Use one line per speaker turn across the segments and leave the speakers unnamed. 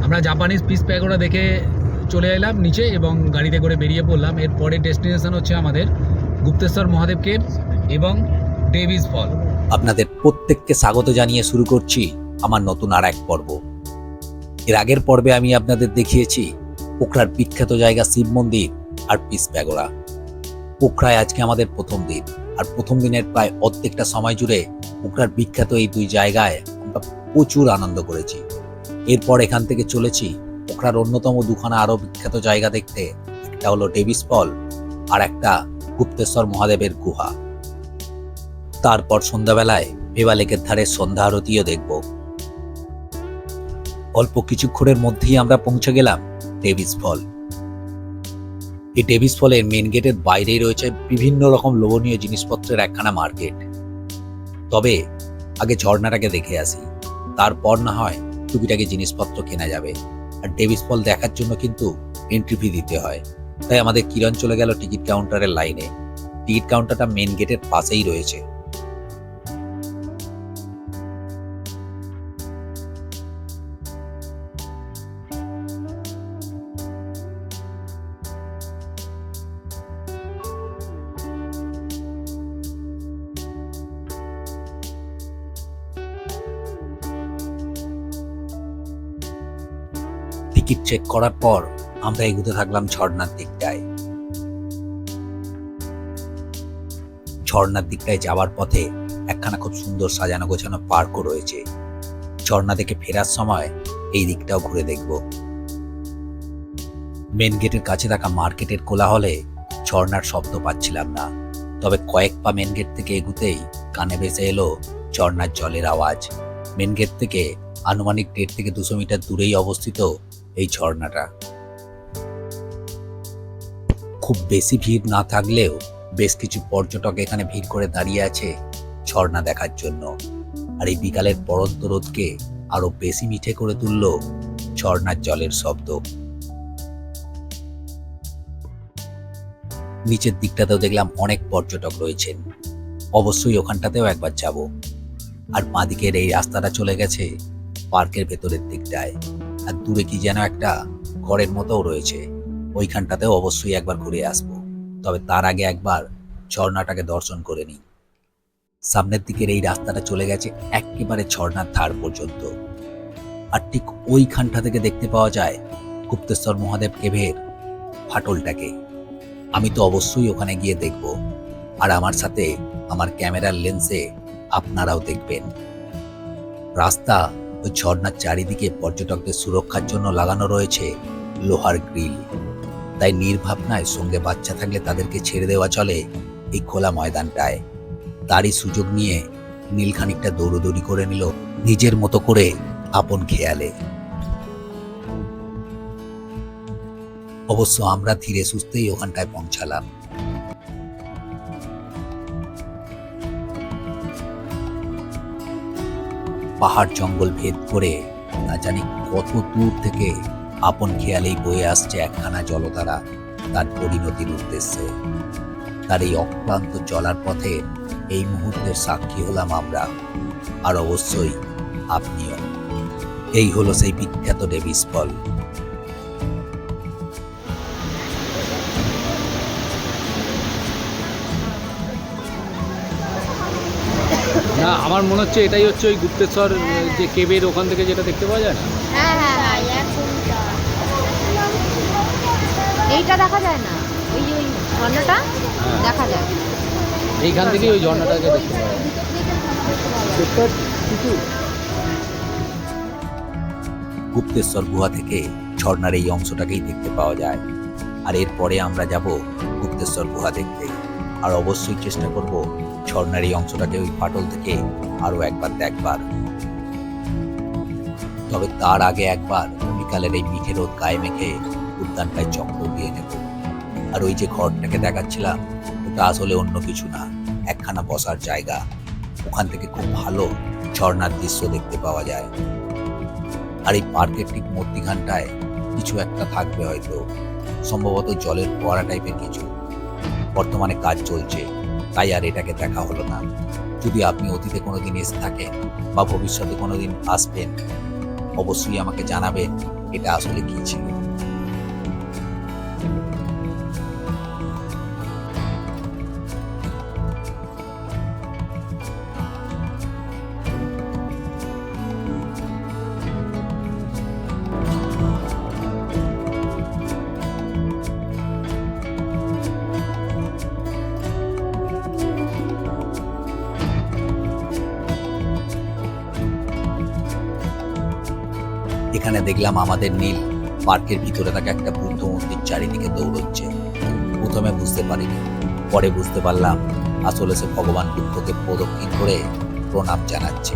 আমরা Japanese piece pagoda দেখে চলে এলাম নিচে এবং গাড়িতে করে বেরিয়ে পড়লাম। এর পরে ডেস্টিনেশন হচ্ছে আমাদের গুপ্তেশ্বর মহাদেব কেভ এবং ডেভিস ফল।
আপনাদের প্রত্যেককে স্বাগত জানিয়ে শুরু করছি আমার নতুন আর এক পর্ব। এর আগের পর্বে আমি আপনাদের দেখিয়েছি পোখরার বিখ্যাত জায়গা শিব মন্দির আর পিস প্যাগোডা। পোখরায় আজকে আমাদের প্রথম দিন, আর প্রথম দিনের প্রায় অর্ধেকটা সময় জুড়ে পোখরার বিখ্যাত এই দুই জায়গায় আমরা প্রচুর আনন্দ করেছি। এরপর এখান থেকে চলেছি পোখরার অন্যতম দুখানা আরো বিখ্যাত জায়গা দেখতে। একটা হলো ডেভিস ফল আর একটা গুপ্তেশ্বর মহাদেবের গুহা। তারপর সন্ধ্যাবেলায় ভেবা লেকের ধারে সন্ধ্যা আরতিও দেখব। অল্প কিছুক্ষণের মধ্যেই আমরা পৌঁছে গেলাম ডেভিস ফল। এই ডেভিস ফলের মেন গেটের বাইরেই রয়েছে বিভিন্ন রকম লোভনীয় জিনিসপত্রের একখানা মার্কেট। তবে আগে ঝর্ণাটাকে দেখে আসি, তারপর না হয় টুকিটাকি জিনিসপত্র কেনা যাবে। আর ডেভিস ফল দেখার জন্য কিন্তু এন্ট্রি ফি দিতে হয়। তাই আমাদের কিরণ চলে গেল টিকিট কাউন্টারের লাইনে। টিকিট কাউন্টারটা মেন গেটের পাশেই রয়েছে। টিকিট চেক করার পর আমরা এগোতে থাকলাম ঝর্ণার দিকটায়। ঝর্ণার দিকটায় যাওয়ার পথে একখানা খুব সুন্দর সাজানো গোছানো পার্কও রয়েছে। ঝর্ণা থেকে ফেরার সময় এই দিকটাও ঘুরে দেখব। মেন গেটের কাছে থাকা মার্কেটের কোলাহলে ঝর্ণার শব্দ পাচ্ছিলাম না, তবে কয়েক পা মেন গেট থেকে এগুতেই কানে ভেসে এলো ঝর্ণার জলের আওয়াজ। মেন গেট থেকে আনুমানিক 1.5 থেকে 200 মিটার দূরেই অবস্থিত এই ঝর্ণাটা। খুব বেশি ভিড় না থাকলেও বেশ কিছু পর্যটক এখানে ভিড় করে দাঁড়িয়ে আছে ঝর্ণা দেখার জন্য। আর এই বিকালের পড়ন্ত রোদকে আরো বেশি মিঠে করে তুলল ঝর্ণার জলের শব্দ। নিচের দিকটাতেও দেখলাম অনেক পর্যটক রয়েছেন, অবশ্যই ওখানটাতেও একবার যাব। আর বাঁদিকের এই রাস্তাটা চলে গেছে পার্কের ভেতরের দিকটায়। আর দূরে কি যেন একটা ঘরের মতোও রয়েছে, ওইখানটাতেও অবশ্যই একবার ঘুরে আসবো। তবে তার আগে একবার ঝর্ণাটাকে দর্শন করে নিই। সামনের দিকের এই রাস্তাটা চলে গেছে একেবারে ঝর্ণার ধার পর্যন্ত। আর ঠিক ওইখানটা থেকে দেখতে পাওয়া যায় গুপ্তেশ্বর মহাদেব কেভের ফাটলটাকে। আমি তো অবশ্যই ওখানে গিয়ে দেখব, আর আমার সাথে আমার ক্যামেরার লেন্সে আপনারাও দেখবেন। রাস্তা ওই ঝর্ণার চারিদিকে পর্যটকদের সুরক্ষার জন্য লাগানো রয়েছে লোহার গ্রিল। তাই নির্ভাবনায় সঙ্গে বাচ্চা থাকলে তাদেরকে ছেড়ে দেওয়া চলে এই খোলা ময়দানটায়। তারই সুযোগ নিয়ে নীল খানিকটা দৌড়দৌড়ি করে নিল নিজের মতো করে আপন খেয়ালে। অবশ্য আমরা ধীরে সুস্থেই ওখানটায় পৌঁছালাম। পাহাড় জঙ্গল ভেদ করে না জানি কত দূর থেকে আপন খেয়ালেই বয়ে আসছে একখানা জলধারা তার পরিণতির উদ্দেশ্যে। তার এই অক্লান্ত চলার পথে এই মুহূর্তের সাক্ষী হলাম আমরা, আর অবশ্যই আপনিও। এই হলো সেই বিখ্যাত ডেভিস ফল।
না, আমার মনে হচ্ছে এটাই হচ্ছে ওই গুপ্তেশ্বর যে কেবের ওখান থেকে যেটা দেখতে পাওয়া যায় না।
হ্যাঁ হ্যাঁ হ্যাঁ, এইটা দেখা যায় না, ওই যে ওই ঝর্ণাটা দেখা যায়।
এইখান থেকেই ওই ঝর্ণাটাকে দেখতে পাওয়া যায়।
গুপ্তেশ্বর গুহা থেকে ঝর্ণার এই অংশটাকেই দেখতে পাওয়া যায়। আর এরপরে আমরা যাব গুপ্তেশ্বর গুহা দেখতে। আর অবশ্যই চেষ্টা করব ঝর্ণার এই অংশটাকে ওই ফাটল থেকে আরো একবার দেখবার। তবে তার আগে একবার বিকালের এই মিঠে রোদ গায়ে মেখে উদ্যানটায় চক্র দিয়ে নেব। আর ওই যে ঘরটাকে দেখাচ্ছিলাম, ওটা আসলে অন্য কিছু না, একখানা বসার জায়গা। ওখান থেকে খুব ভালো ঝর্ণার দৃশ্য দেখতে পাওয়া যায়। আর এই পার্কের ঠিক মধ্যিখানটায় কিছু একটা থাকবে হয়তো, সম্ভবত জলের ফোয়ারা টাইপের কিছু। বর্তমানে কাজ চলছে, তাই আর এটাকে দেখা হলো না। যদি আপনি অতীতে কোনোদিন এসে থাকেন বা ভবিষ্যতে কোনোদিন আসবেন, অবশ্যই আমাকে জানাবেন এটা আসলে কি ছিল। এখানে দেখলাম আমাদের নীল পার্কের ভিতরে থাকা একটা বুদ্ধ মূর্তির চারিদিকে দৌড়চ্ছে। প্রথমে বুঝতে পারিনি, পরে বুঝতে পারলাম আসলে সে ভগবান বুদ্ধকে প্রদক্ষিণ করে প্রণাম জানাচ্ছে।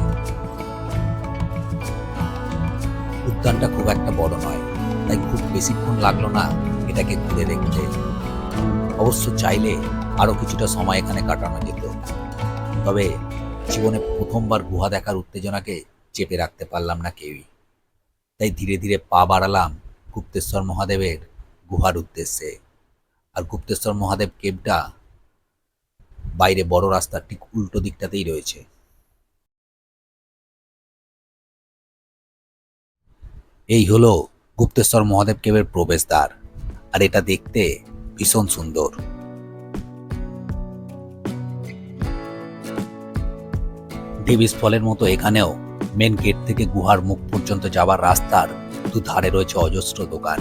উদ্যানটা খুব একটা বড় নয়, তাই খুব বেশিক্ষণ লাগলো না এটাকে ঘুরে দেখতে। অবশ্য চাইলে আরো কিছুটা সময় এখানে কাটানো যেত, তবে জীবনে প্রথমবার গুহা দেখার উত্তেজনাকে চেপে রাখতে পারলাম না কেউই। তাই ধীরে ধীরে পা বাড়ালাম গুপ্তেশ্বর মহাদেবের গুহার উদ্দেশ্যে। আর গুপ্তেশ্বর মহাদেব কেভটা বাইরে বড় রাস্তার ঠিক উল্টো দিকটাতেই রয়েছে। এই হলো গুপ্তেশ্বর মহাদেব কেভের প্রবেশদ্বার, আর এটা দেখতে ভীষণ সুন্দর। ডেভিস ফলের মতো এখানেও মেন গেট থেকে গুহার মুখ পর্যন্ত যাওয়ার রাস্তার দুধারে রয়েছে অজস্র দোকান।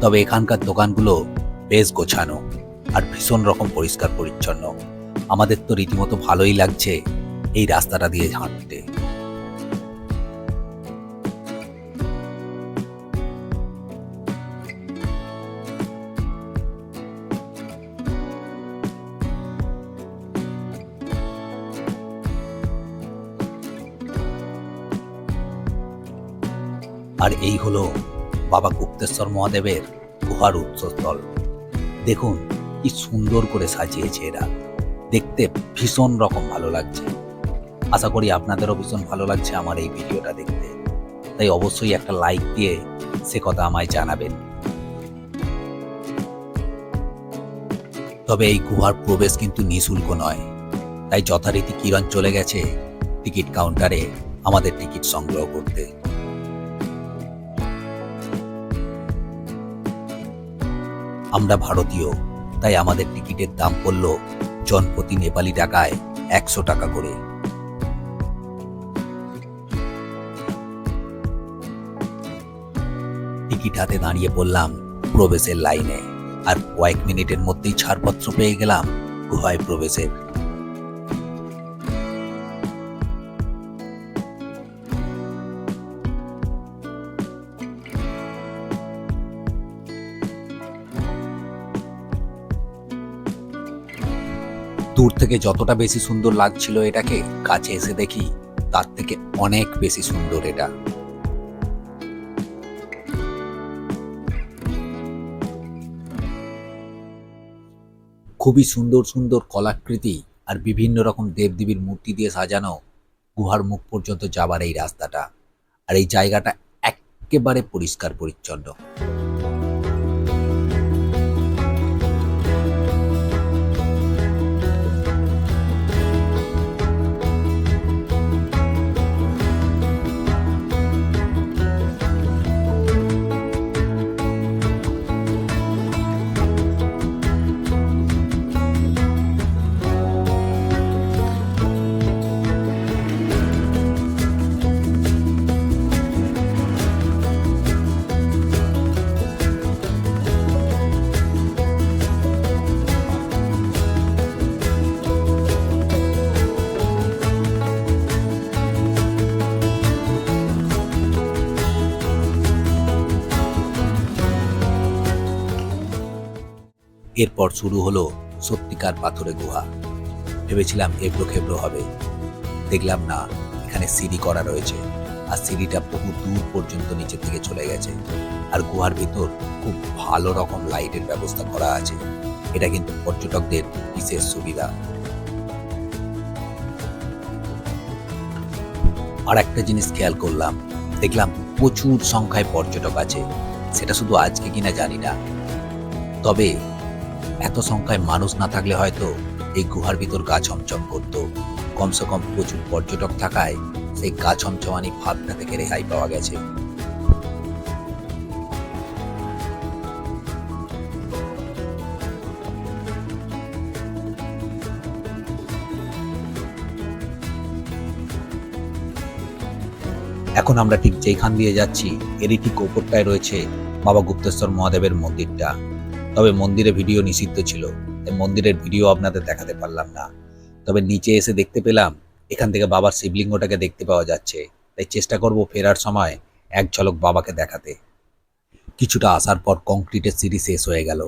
তবে এখানকার দোকানগুলো বেশ গোছানো আর ভীষণ রকম পরিষ্কার পরিচ্ছন্ন। আমাদের তো রীতিমতো ভালোই লাগছে এই রাস্তাটা দিয়ে হাঁটতে। আর এই হলো বাবা গুপ্তেশ্বর মহাদেবের গুহার উৎসস্থল। দেখুন কি সুন্দর করে সাজিয়েছে এরা, দেখতে ভীষণ রকম ভালো লাগছে। আশা করি আপনাদেরও ভীষণ ভালো লাগছে আমার এই ভিডিওটা দেখতে, তাই অবশ্যই একটা লাইক দিয়ে সে কথা আমায় জানাবেন। তবে এই গুহার প্রবেশ কিন্তু নিঃশুল্ক নয়, তাই যথারীতি কিরণ চলে গেছে টিকিট কাউন্টারে আমাদের টিকিট সংগ্রহ করতে। আমরা ভারতীয়, তাই আমাদের টিকিটের দাম পড়ল জনপ্রতি নেপালি টাকায় 100 টাকা করে। টিকিট হাতে দাঁড়িয়ে পড়লাম প্রবেশের লাইনে, আর কয়েক মিনিটের মধ্যেই ছাড়পত্র পেয়ে গেলাম গুহায় প্রবেশের। দূর থেকে যতটা বেশি সুন্দর লাগছিল এটাকে, কাছে এসে দেখি তার থেকে অনেক বেশি সুন্দর এটা। খুবই সুন্দর সুন্দর কলাকৃতি আর বিভিন্ন রকম দেবদেবীর মূর্তি দিয়ে সাজানো গুহার মুখ পর্যন্ত যাবার এই রাস্তাটা, আর এই জায়গাটা একেবারে পরিষ্কার পরিচ্ছন্ন। এরপর শুরু হলো সত্যিকার পাথরে গুহা। ভেবেছিলাম এবড়ো খেবড়ো হবে, দেখলাম না, এখানে সিঁড়ি করা রয়েছে, আর সিঁড়িটা বহু দূর পর্যন্ত নিচে থেকে চলে গেছে। আর গুহার ভিতর খুব ভালো রকম লাইটের ব্যবস্থা করা আছে, এটা কিন্তু পর্যটকদের বিশেষ সুবিধা। আর একটা জিনিস খেয়াল করলাম, দেখলাম প্রচুর সংখ্যায় পর্যটক আছে। সেটা শুধু আজকে কিনা জানি না, তবে এত সংখ্যায় মানুষ না থাকলে হয়তো এই গুহার ভিতর গা ছমছম করতো। কমসে কম প্রচুর পর্যটক থাকায় সেই গা ছমছমানি ভাবটা থেকে রেহাই পাওয়া গেছে। এখন আমরা ঠিক যেখান দিয়ে যাচ্ছি এরই ঠিক ওপরটায় রয়েছে বাবা গুপ্তেশ্বর মহাদেবের মন্দিরটা। তবে মন্দিরে ভিডিও নিষিদ্ধ ছিল, তাই মন্দিরের ভিডিও আপনাদের দেখাতে পারলাম না। তবে নিচে এসে দেখতে পেলাম এখান থেকে বাবার শিবলিঙ্গটাকে দেখতে পাওয়া যাচ্ছে, তাই চেষ্টা করব ফেরার সময় এক ঝলক বাবাকে দেখাতে। কিছুটা আসার পর কংক্রিটের সিঁড়ি শেষ হয়ে গেল,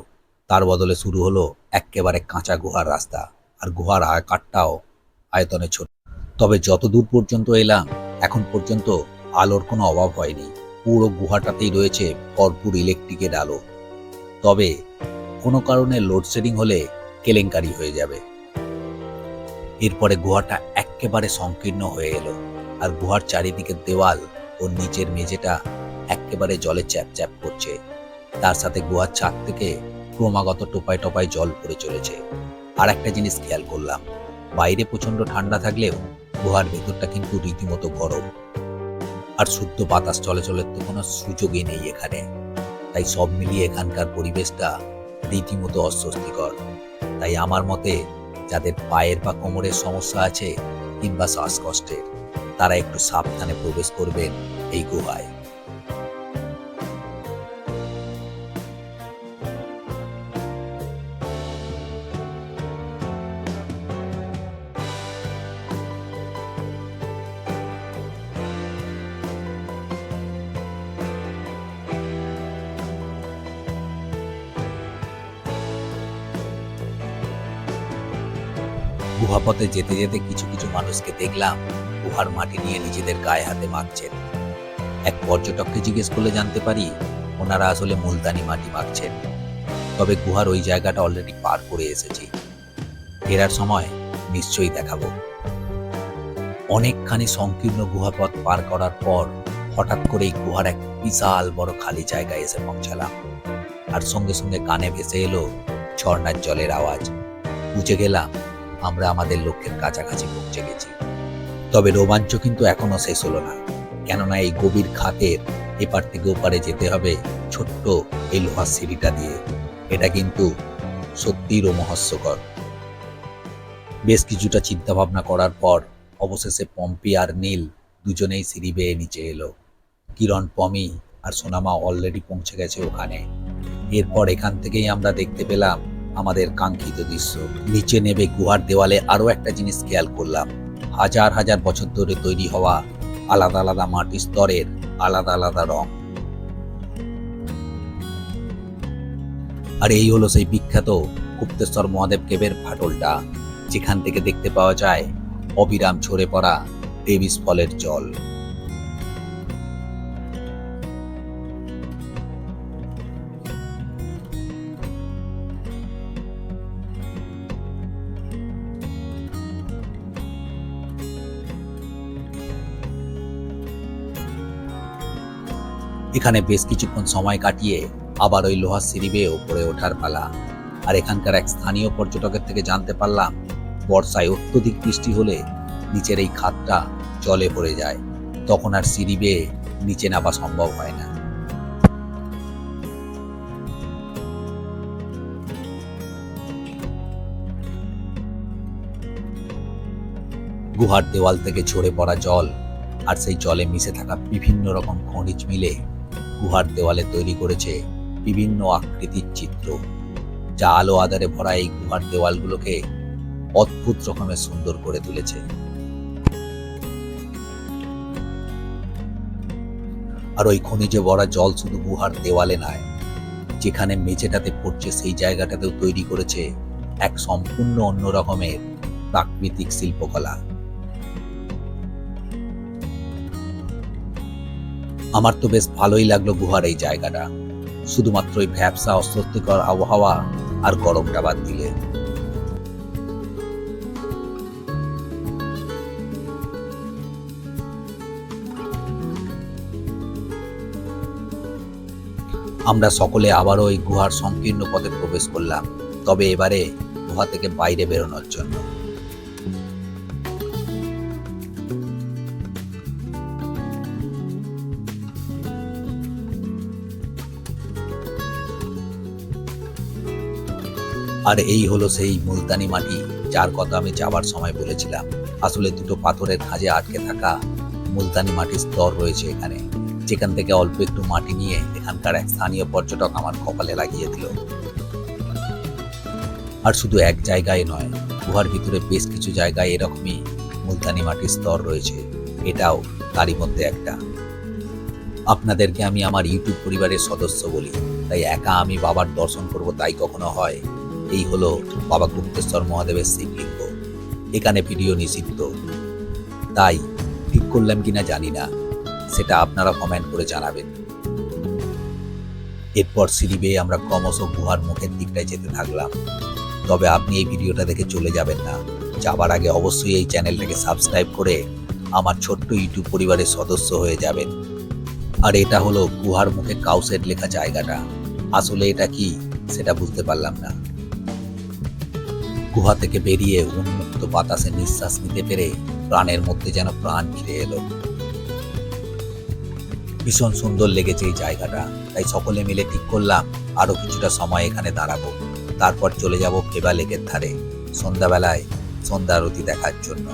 তার বদলে শুরু হলো একেবারে কাঁচা গুহার রাস্তা। আর গুহার আকারটাও আয়তনে ছোট। তবে যত দূর পর্যন্ত এলাম এখন পর্যন্ত আলোর কোনো অভাব হয়নি। পুরো গুহাটাতেই রয়েছে ভরপুর ইলেকট্রিকের আলো। তবে কোনো কারণে লোডশেডিং হলে কেলেঙ্কারি হয়ে যাবে। এরপরে গুহাটা একেবারে সংকীর্ণ হয়ে এলো, আর গুহার চারিদিকের দেওয়াল ও নিচের মেঝেটা একেবারে জলে চ্যাপ চ্যাপ করছে। তার সাথে গুহার ছাদ থেকে ক্রমাগত টোপায় টোপায় জল পড়ে চলেছে। আর একটা জিনিস খেয়াল করলাম, বাইরে প্রচন্ড ঠান্ডা থাকলেও গুহার ভেতরটা কিন্তু রীতিমতো গরম। আর শুদ্ধ বাতাস চলাচলের তো কোনো সুযোগই নেই এখানে। তাই সব মিলিয়ে এখানকার পরিবেশটা রীতিমতো অস্বস্তিকর। তাই আমার মতে যাদের পায়ের বা কোমরের সমস্যা আছে কিংবা শ্বাসকষ্টের, তারা একটু সাবধানে প্রবেশ করবেন এই গুহায়। গুহাপথে যেতে যেতে কিছু কিছু মানুষকে দেখলাম গুহার মাটি নিয়ে নিজেদের গায়ে হাতে মাখছেন। এক পর্যটককে জিজ্ঞেস করলে জানতে পারি ওনারা আসলে মুলতানি মাটি মাখছেন। তবে গুহার ওই জায়গাটা অলরেডি পার করে এসেছি, ফেরার সময় নিশ্চয়ই দেখাবো। অনেকখানি সংকীর্ণ গুহাপথ পার করার পর হঠাৎ করেই গুহার এক বিশাল বড় খালি জায়গায় এসে পৌঁছালাম। আর সঙ্গে সঙ্গে কানে ভেসে এলো ঝর্ণার জলের আওয়াজ। বুঝে গেলাম আমরা আমাদের লক্ষ্যের কাছাকাছি পৌঁছে গেছি। তবে রোমাঞ্চ কিন্তু এখনো শেষ হলো না, কেননা এই গভীর খাতের এপার থেকে ওপারে যেতে হবে ছোট্ট এই লোহার সিঁড়িটা দিয়ে। এটা কিন্তু সত্যিই রোমহর্ষকর। বেশ কিছুটা চিন্তা ভাবনা করার পর অবশেষে পম্পি আর নীল দুজনেই সিঁড়ি বেয়ে নিচে এলো। কিরণ, পমি আর সোনামা অলরেডি পৌঁছে গেছে ওখানে। এরপর এখান থেকেই আমরা দেখতে পেলাম আমাদের কাঙ্ক্ষিত দৃশ্য। নিচে নেমে গুহার দেওয়ালে আরো একটা জিনিস খেয়াল করলাম, হাজার হাজার বছর ধরে তৈরি হওয়া আলাদা আলাদা মাটির স্তরের আলাদা আলাদা রং। আর এই হলো সেই বিখ্যাত গুপ্তেশ্বর মহাদেব কেবের ফাটলটা, যেখান থেকে দেখতে পাওয়া যায় অবিরাম ঝরে পড়া ডেভিস ফলের জল। এখানে বেশ কিছুক্ষণ সময় কাটিয়ে আবার ওই লোহার সিঁড়ি বেয়ে উপরে ওঠার পালা। আর এখানকার এক স্থানীয় পর্যটকের থেকে জানতে পারলাম বর্ষায় অত্যধিক বৃষ্টি হলে নিচের এই খাতটা জলে ভরে যায়, তখন আর সিঁড়ি বেয়ে নিচে নামা সম্ভব হয় না। গুহার দেওয়াল থেকে ঝরে পড়া জল আর সেই জলে মিশে থাকা বিভিন্ন রকম খনিজ মিলে গুহার দেওয়ালে তৈরি করেছে বিভিন্ন আকৃতির চিত্র, যা আলো আধারে ভরা এই গুহার দেওয়ালগুলোকে অদ্ভুত রকমের সুন্দর করে তুলেছে। আর ওই খনিজে ভরা জল শুধু গুহার দেওয়ালে নয়, যেখানে মেঝেটাতে পড়ছে সেই জায়গাটাতেও তৈরি করেছে এক সম্পূর্ণ অন্য রকমের প্রাকৃতিক শিল্পকলা। আমার তো বেশ ভালোই লাগলো গুহার এই জায়গাটা, শুধুমাত্র ওই ভ্যাপসা অস্বস্তিকর আবহাওয়া আর গরমটা বাদ দিলে। আমরা সকলে আবারও ওই গুহার সংকীর্ণ পথে প্রবেশ করলাম, তবে এবারে গুহা থেকে বাইরে বেরোনোর জন্য। আর এই হলো সেই মুলতানি মাটি যার কথা আমি যাবার সময় বলেছিলাম। আসলে দুটো পাথরের খাঁজে আটকে থাকা মুলতানি মাটির স্তর রয়েছে এখানে, যেখান থেকে অল্প একটু মাটি নিয়ে এখানকার এক স্থানীয় পর্যটক আমার কপালে লাগিয়ে দিল। আর শুধু এক জায়গায় নয়, গুহার ভিতরে বেশ কিছু জায়গায় এরকমই মুলতানি মাটির স্তর রয়েছে, এটাও তারই মধ্যে একটা। আপনাদেরকে আমি আমার ইউটিউব পরিবারের সদস্য বলি, তাই একা আমি বাবার দর্শন করব তাই কখনো হয়? এই হলো বাবা গুপ্তেশ্বর মহাদেবের শিবলিঙ্গ। এখানে ভিডিও নিষিদ্ধ, তাই ঠিক করলাম কিনা জানি না, সেটা আপনারা কমেন্ট করে জানাবেন। এরপর সিঁড়ি বেয়ে আমরা ক্রমশ গুহার মুখের দিকটায় যেতে থাকলাম। তবে আপনি এই ভিডিওটা দেখে চলে যাবেন না, যাবার আগে অবশ্যই এই চ্যানেলটাকে সাবস্ক্রাইব করে আমার ছোট্ট ইউটিউব পরিবারের সদস্য হয়ে যাবেন। আর এটা হলো গুহার মুখে কাউসেট লেখা জায়গাটা। আসলে এটা কি সেটা বুঝতে পারলাম না। গুহা থেকে বেরিয়ে উন্মুক্ত বাতাসে নিঃশ্বাস নিতে পেরে প্রাণের মধ্যে যেন প্রাণ ফিরে এলো। ভীষণ সুন্দর লেগেছে এই জায়গাটা, তাই সকলে মিলে ঠিক করলাম আরো কিছুটা সময় এখানে দাঁড়াবো, তারপর চলে যাব ফেবা লেকের ধারে সন্ধ্যাবেলায় সন্ধ্যা আরতি দেখার জন্য।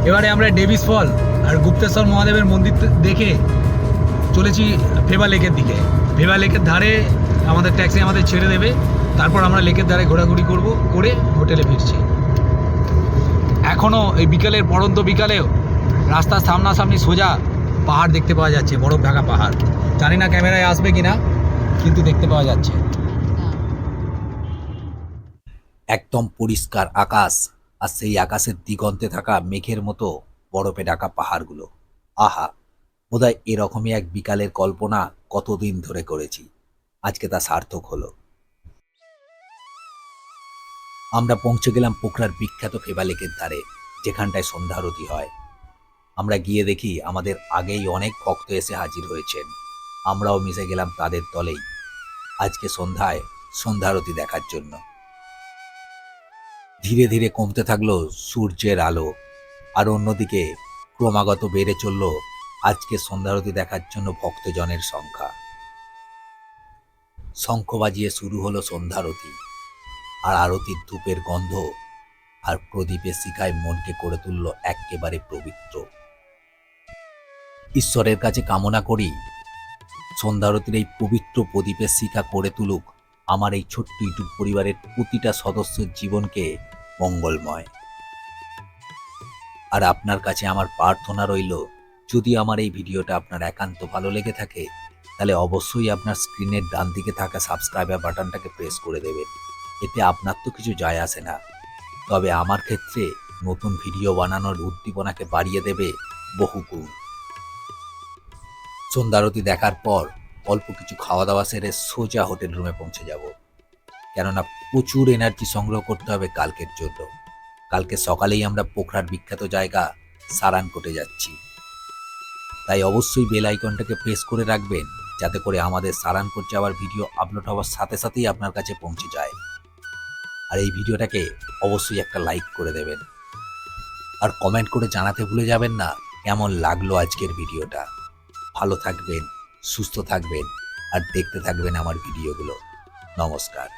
এবারে আমরা ডেভিস ফল আর গুপ্তেশ্বর মহাদেবের মন্দির দেখে চলেছি ফেবা লেকের দিকে। ফেবা লেকের ধারে আমাদের ট্যাক্সি আমাদের ছেড়ে দেবে, তারপর আমরা লেকের ধারে ঘোরাঘুরি করে হোটেলে ফিরছি। এখনও এই বিকালের পড়ন্ত বিকালেও রাস্তার সামনাসামনি সোজা পাহাড় দেখতে পাওয়া যাচ্ছে, বরফ ঢাকা পাহাড়। জানি না ক্যামেরায় আসবে কিনা, কিন্তু দেখতে পাওয়া যাচ্ছে।
একদম পরিষ্কার আকাশ, আর সেই আকাশের দিগন্তে থাকা মেঘের মতো বরফে ঢাকা পাহাড়গুলো। আহা, বোধহয় এরকমই এক বিকালের কল্পনা কতদিন ধরে করেছি, আজকে তা সার্থক হলো। আমরা পৌঁছে গেলাম পোখরার বিখ্যাত ফেবা লেকের ধারে, যেখানটায় সন্ধ্যা আরতি হয়। আমরা গিয়ে দেখি আমাদের আগেই অনেক ভক্ত এসে হাজির হয়েছেন, আমরাও মিশে গেলাম তাদের দলেই আজকে সন্ধ্যায় সন্ধ্যা আরতি দেখার জন্য। ধীরে ধীরে কমতে থাকলো সূর্যের আলো, আর অন্যদিকে ক্রমাগত বেড়ে চলল আজকে সন্ধ্যা আরতি দেখার জন্য ভক্তজনের সংখ্যা। শঙ্খ বাজিয়ে শুরু হলো সন্ধ্যা আরতি, আর আরতির ধূপের গন্ধ আর প্রদীপের শিখায় মনকে করে তুলল একেবারে পবিত্র। ঈশ্বরের কাছে কামনা করি সন্ধ্যা আরতির এই পবিত্র প্রদীপের শিখা করে তুলুক আমার এই ছোট্ট ইউটিউব পরিবারের প্রতিটা সদস্যের জীবনকে মঙ্গলময়। আর আপনার কাছে আমার প্রার্থনা রইল, যদি আমার এই ভিডিওটা আপনার একান্ত ভালো লেগে থাকে, তাহলে অবশ্যই আপনার স্ক্রিনের ডান দিকে থাকা সাবস্ক্রাইবার বাটনটাকে প্রেস করে দেবেন। এতে আপনার তো কিছু যায় আসে না, তবে আমার ক্ষেত্রে নতুন ভিডিও বানানোর উদ্দীপনাকে বাড়িয়ে দেবে বহুগুণ। সন্ধ্যা আরতি দেখার পর অল্প কিছু খাওয়া দাওয়া সেরে সোজা হোটেল রুমে পৌঁছে যাব, কেননা প্রচুর এনার্জি সংগ্রহ করতে হবে কালকের জন্য। কালকে সকালেই আমরা পোখরার বিখ্যাত জায়গা সারানকোটে যাচ্ছি, তাই অবশ্যই বেল আইকনটাকে প্রেস করে রাখবেন, যাতে করে আমাদের সারানকোট যাওয়ার ভিডিও আপলোড হওয়ার সাথে সাথেই আপনার কাছে পৌঁছে যায়। আর এই ভিডিওটাকে অবশ্যই একটা লাইক করে দেবেন, আর কমেন্ট করে জানাতে ভুলে যাবেন না কেমন লাগলো আজকের ভিডিওটা। ভালো থাকবেন, সুস্থ থাকবেন, আর দেখতে থাকবেন আমার ভিডিওগুলো। নমস্কার।